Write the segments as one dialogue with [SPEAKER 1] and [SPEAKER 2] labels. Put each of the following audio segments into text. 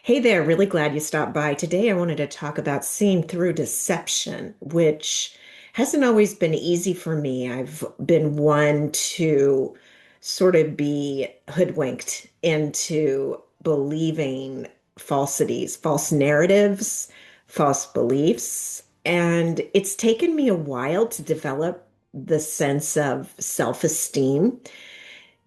[SPEAKER 1] Hey there, really glad you stopped by. Today, I wanted to talk about seeing through deception, which hasn't always been easy for me. I've been one to sort of be hoodwinked into believing falsities, false narratives, false beliefs. And it's taken me a while to develop the sense of self-esteem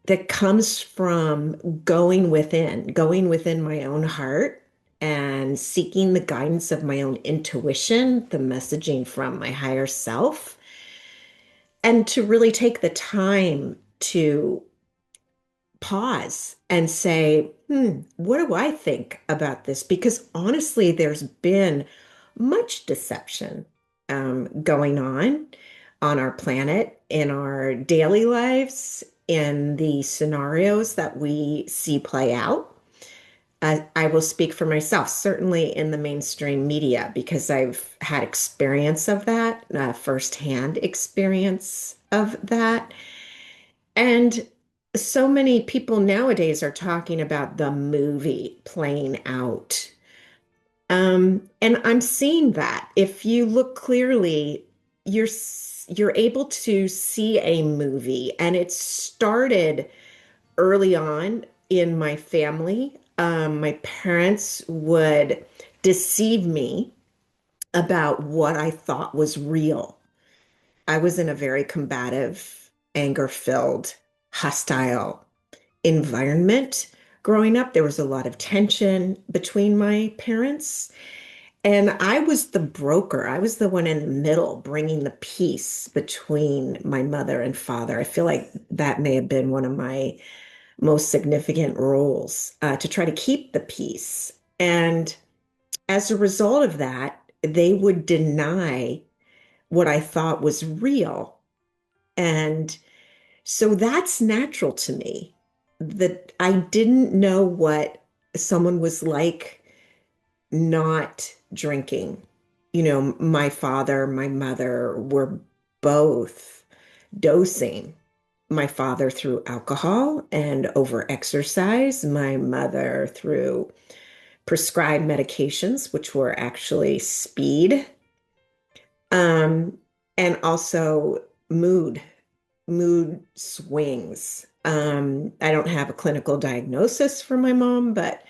[SPEAKER 1] that comes from going within my own heart and seeking the guidance of my own intuition, the messaging from my higher self, and to really take the time to pause and say, what do I think about this? Because honestly, there's been much deception going on our planet, in our daily lives, in the scenarios that we see play out. I will speak for myself, certainly in the mainstream media, because I've had experience of that, firsthand experience of that. And so many people nowadays are talking about the movie playing out. And I'm seeing that. If you look clearly, you're able to see a movie, and it started early on in my family. My parents would deceive me about what I thought was real. I was in a very combative, anger-filled, hostile environment growing up. There was a lot of tension between my parents. And I was the broker. I was the one in the middle bringing the peace between my mother and father. I feel like that may have been one of my most significant roles, to try to keep the peace. And as a result of that, they would deny what I thought was real. And so that's natural to me, that I didn't know what someone was like not drinking. My father, my mother were both dosing. My father through alcohol and overexercise, my mother through prescribed medications, which were actually speed, um, and also mood swings. I don't have a clinical diagnosis for my mom, but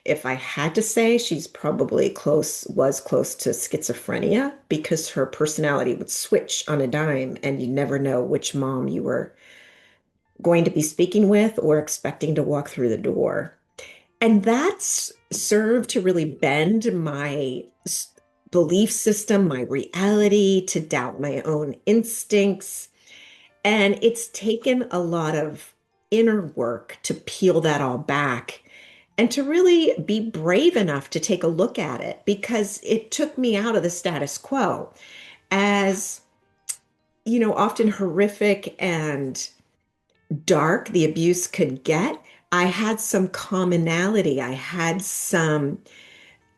[SPEAKER 1] if I had to say, she's probably was close to schizophrenia, because her personality would switch on a dime and you never know which mom you were going to be speaking with or expecting to walk through the door. And that's served to really bend my belief system, my reality, to doubt my own instincts. And it's taken a lot of inner work to peel that all back and to really be brave enough to take a look at it, because it took me out of the status quo. As often horrific and dark the abuse could get, I had some commonality. I had some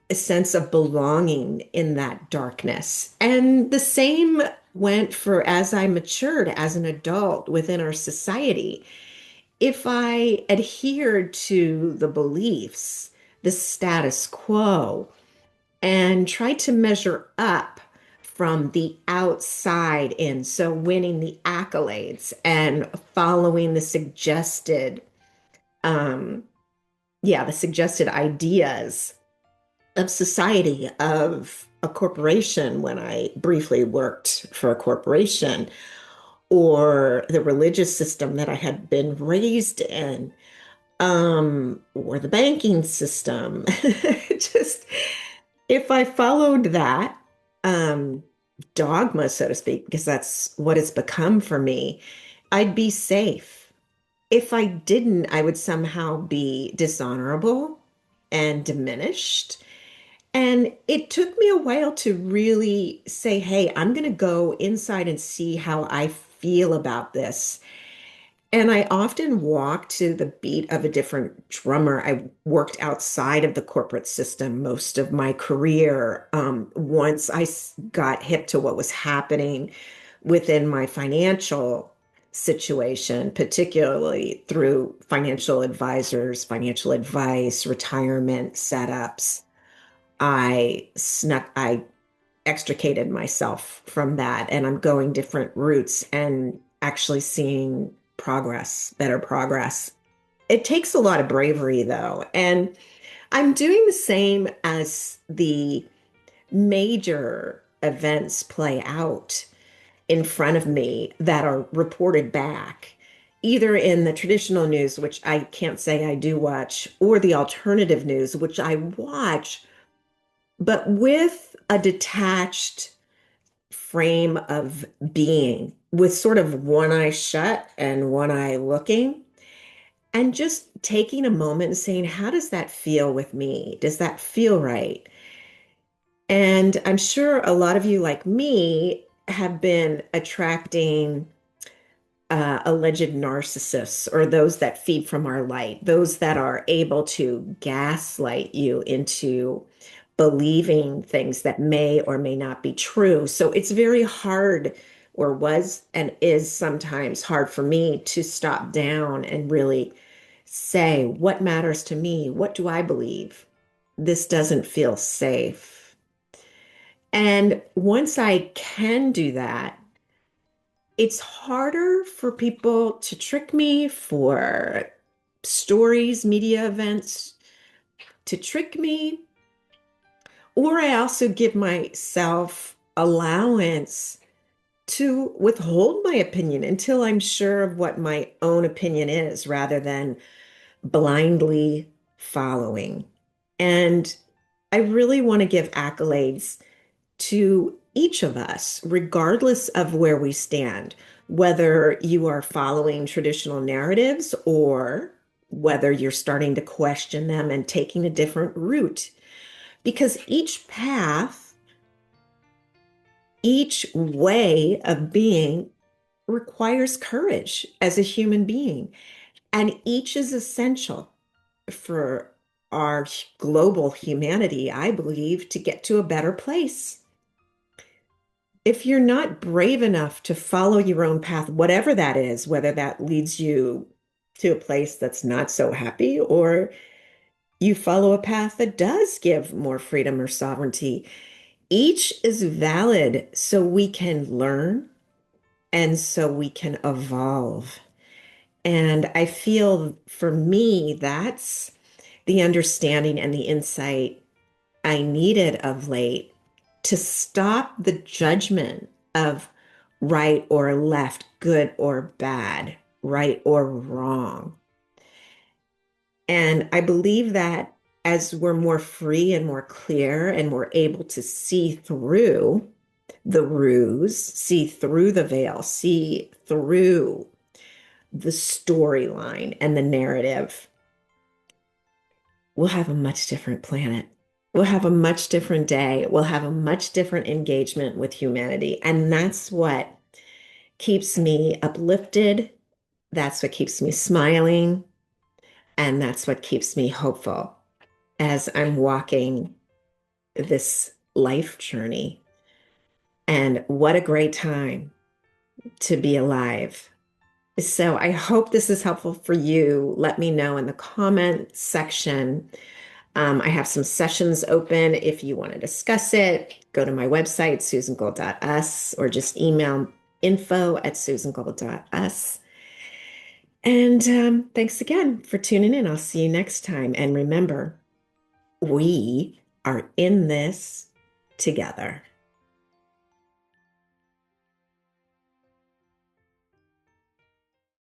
[SPEAKER 1] a sense of belonging in that darkness. And the same went for as I matured as an adult within our society. If I adhered to the beliefs, the status quo, and tried to measure up from the outside in, so winning the accolades and following um, the suggested ideas of society, of a corporation when I briefly worked for a corporation, or the religious system that I had been raised in, or the banking system. Just if I followed that um, dogma, so to speak, because that's what it's become for me, I'd be safe. If I didn't, I would somehow be dishonorable and diminished. And it took me a while to really say, hey, I'm going to go inside and see how I feel about this. And I often walk to the beat of a different drummer. I worked outside of the corporate system most of my career. Once got hip to what was happening within my financial situation, particularly through financial advisors, financial advice, retirement setups. I extricated myself from that, and I'm going different routes and actually seeing progress, better progress. It takes a lot of bravery, though. And I'm doing the same as the major events play out in front of me that are reported back, either in the traditional news, which I can't say I do watch, or the alternative news, which I watch, but with a detached frame of being, with sort of one eye shut and one eye looking, and just taking a moment and saying, how does that feel with me? Does that feel right? And I'm sure a lot of you, like me, have been attracting alleged narcissists, or those that feed from our light, those that are able to gaslight you into believing things that may or may not be true. So it's very hard, or was and is sometimes hard for me to stop down and really say, what matters to me? What do I believe? This doesn't feel safe. And once I can do that, it's harder for people to trick me, for stories, media events to trick me, or I also give myself allowance to withhold my opinion until I'm sure of what my own opinion is, rather than blindly following. And I really want to give accolades to each of us, regardless of where we stand, whether you are following traditional narratives or whether you're starting to question them and taking a different route. Because each path, each way of being requires courage as a human being, and each is essential for our global humanity, I believe, to get to a better place. If you're not brave enough to follow your own path, whatever that is, whether that leads you to a place that's not so happy, or you follow a path that does give more freedom or sovereignty, each is valid so we can learn and so we can evolve. And I feel for me, that's the understanding and the insight I needed of late, to stop the judgment of right or left, good or bad, right or wrong. And I believe that as we're more free and more clear and more able to see through the ruse, see through the veil, see through the storyline and the narrative, we'll have a much different planet. We'll have a much different day. We'll have a much different engagement with humanity. And that's what keeps me uplifted. That's what keeps me smiling. And that's what keeps me hopeful as I'm walking this life journey. And what a great time to be alive. So I hope this is helpful for you. Let me know in the comment section. I have some sessions open if you want to discuss it. Go to my website, susangold.us, or just email info@susangold.us. And thanks again for tuning in. I'll see you next time. And remember, we are in this together.